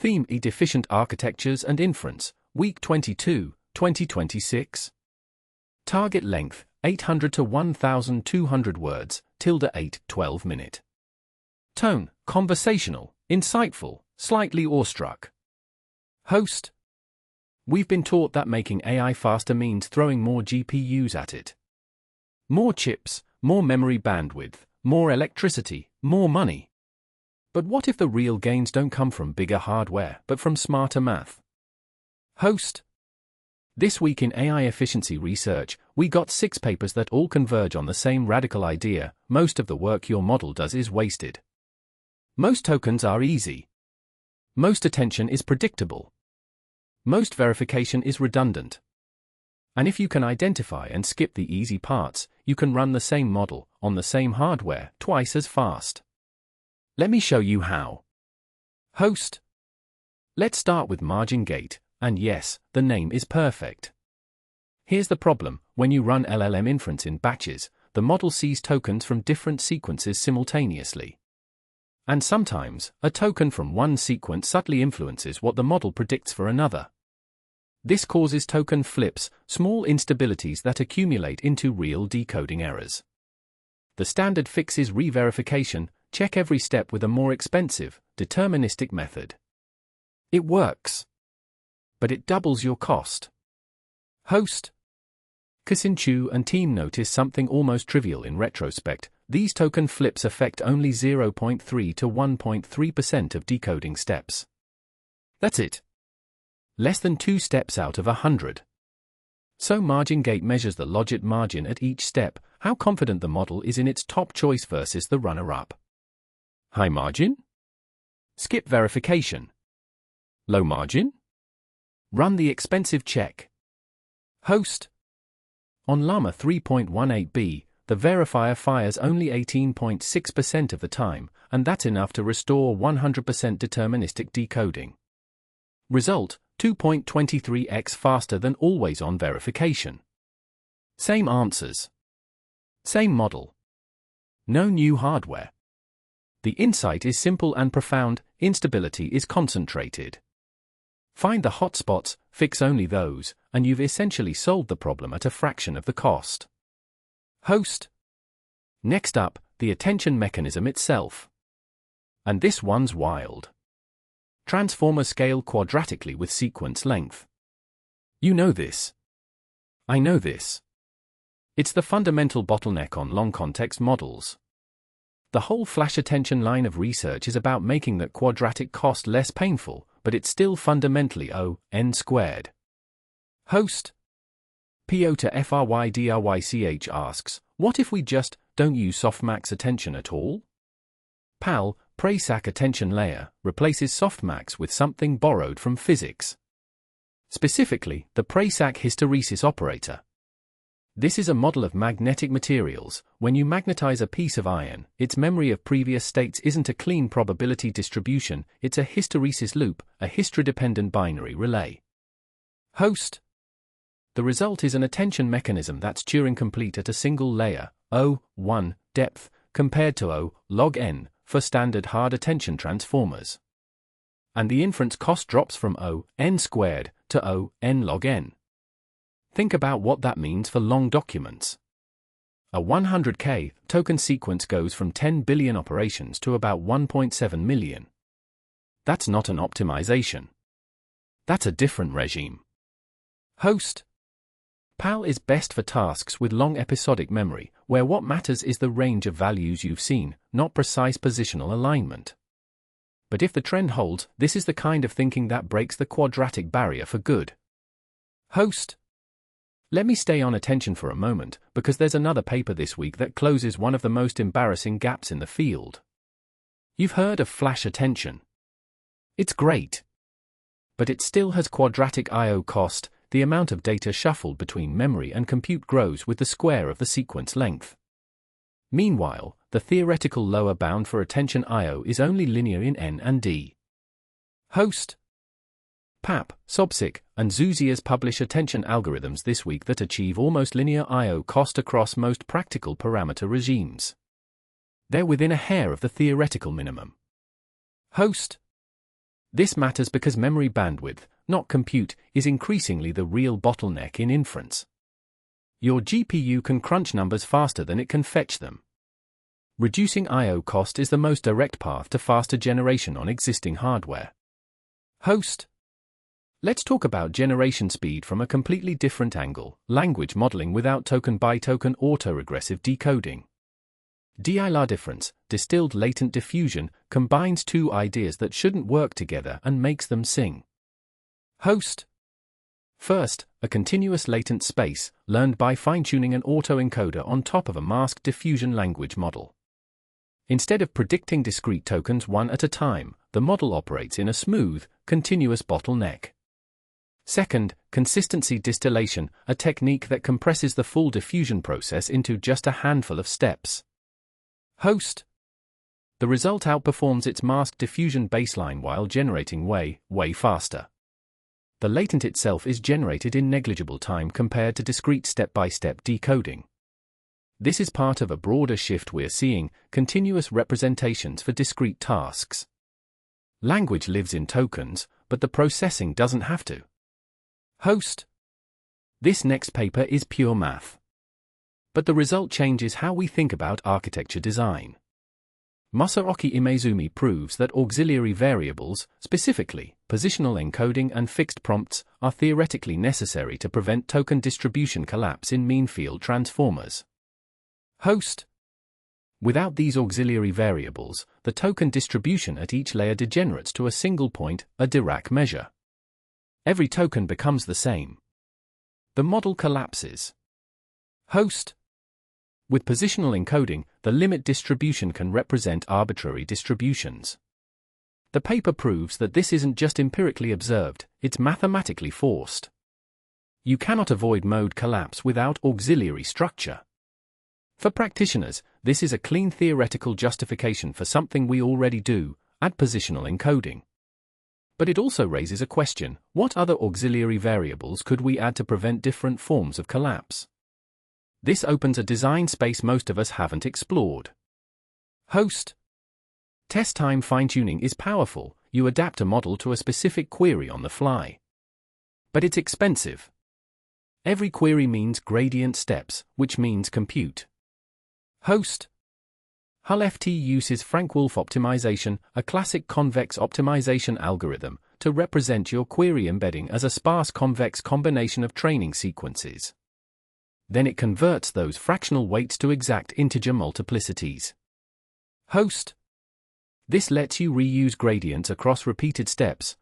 Theme: Efficient Architectures and Inference, Week 22, 2026. Target length: 800 to 1,200 words, ~8-12 minute. Tone: conversational, insightful, slightly awestruck. Host: we've been taught that making AI faster means throwing more GPUs at it. More chips, more memory bandwidth, more electricity, more money. But what if the real gains don't come from bigger hardware, but from smarter math? Host: this week in AI efficiency research, we got 6 papers that all converge on the same radical idea: most of the work your model does is wasted. Most tokens are easy. Most attention is predictable. Most verification is redundant. And if you can identify and skip the easy parts, you can run the same model, on the same hardware, twice as fast. Let me show you how. Host: let's start with MarginGate, and yes, the name is perfect. Here's the problem: when you run LLM inference in batches, the model sees tokens from different sequences simultaneously. And sometimes, a token from one sequence subtly influences what the model predicts for another. This causes token flips, small instabilities that accumulate into real decoding errors. The standard fix is re-verification. Check every step with a more expensive, deterministic method. It works. But it doubles your cost. Host: Kasin-Chu and team notice something almost trivial in retrospect: these token flips affect only 0.3 to 1.3% of decoding steps. That's it. Less than 2 steps out of 100. So MarginGate measures the logic margin at each step, how confident the model is in its top choice versus the runner-up. High margin? Skip verification. Low margin? Run the expensive check. Host: on Llama 3.18b, the verifier fires only 18.6% of the time, and that's enough to restore 100% deterministic decoding. Result: 2.23x faster than always-on verification. Same answers. Same model. No new hardware. The insight is simple and profound: instability is concentrated. Find the hotspots, fix only those, and you've essentially solved the problem at a fraction of the cost. Host: next up, the attention mechanism itself. And this one's wild. Transformer scale quadratically with sequence length. You know this. I know this. It's the fundamental bottleneck on long context models. The whole flash attention line of research is about making that quadratic cost less painful, but it's still fundamentally O(n squared). Host: PO to FRYDRYCH asks, what if we just don't use softmax attention at all? PAL, Preisach Attention Layer, replaces softmax with something borrowed from physics. Specifically, the Preisach hysteresis operator. This is a model of magnetic materials. When you magnetize a piece of iron, its memory of previous states isn't a clean probability distribution, it's a hysteresis loop, a history-dependent binary relay. Host: the result is an attention mechanism that's Turing-complete at a single layer, O(1) depth, compared to O log n, for standard hard attention transformers. And the inference cost drops from O(n squared to O(n log n). Think about what that means for long documents. A 100K token sequence goes from 10 billion operations to about 1.7 million. That's not an optimization. That's a different regime. Host: PAL is best for tasks with long episodic memory, where what matters is the range of values you've seen, not precise positional alignment. But if the trend holds, this is the kind of thinking that breaks the quadratic barrier for good. Host: let me stay on attention for a moment, because there's another paper this week that closes one of the most embarrassing gaps in the field. You've heard of flash attention. It's great. But it still has quadratic I/O cost. The amount of data shuffled between memory and compute grows with the square of the sequence length. Meanwhile, the theoretical lower bound for attention I/O is only linear in N and D. Host: PAP, Sobsik, and Zuzias publish attention algorithms this week that achieve almost linear I/O cost across most practical parameter regimes. They're within a hair of the theoretical minimum. Host: This matters because memory bandwidth, not compute, is increasingly the real bottleneck in inference. Your GPU can crunch numbers faster than it can fetch them. Reducing I/O cost is the most direct path to faster generation on existing hardware. Host. Let's talk about generation speed from a completely different angle: language modeling without token-by-token autoregressive decoding. DiLaDiff, distilled latent diffusion, combines two ideas that shouldn't work together and makes them sing. Host. First, a continuous latent space, learned by fine-tuning an autoencoder on top of a masked diffusion language model. Instead of predicting discrete tokens one at a time, the model operates in a smooth, continuous bottleneck. Second, consistency distillation, a technique that compresses the full diffusion process into just a handful of steps. Host. The result outperforms its masked diffusion baseline while generating way faster. The latent itself is generated in negligible time compared to discrete step-by-step decoding. This is part of a broader shift we're seeing: continuous representations for discrete tasks. Language lives in tokens, but the processing doesn't have to. Host. This next paper is pure math. But the result changes how we think about architecture design. Masaoka Imezumi proves that auxiliary variables, specifically positional encoding and fixed prompts, are theoretically necessary to prevent token distribution collapse in mean field transformers. Host. Without these auxiliary variables, the token distribution at each layer degenerates to a single point, a Dirac measure. Every token becomes the same. The model collapses. Host. With positional encoding, the limit distribution can represent arbitrary distributions. The paper proves that this isn't just empirically observed, it's mathematically forced. You cannot avoid mode collapse without auxiliary structure. For practitioners, this is a clean theoretical justification for something we already do: add positional encoding. But it also raises a question: what other auxiliary variables could we add to prevent different forms of collapse? This opens a design space most of us haven't explored. Host. Test time fine-tuning is powerful. You adapt a model to a specific query on the fly. But it's expensive. Every query means gradient steps, which means compute. Host. HullFT uses Frank-Wolf optimization, a classic convex optimization algorithm, to represent your query embedding as a sparse convex combination of training sequences. Then it converts those fractional weights to exact integer multiplicities. Host. This lets you reuse gradients across repeated steps,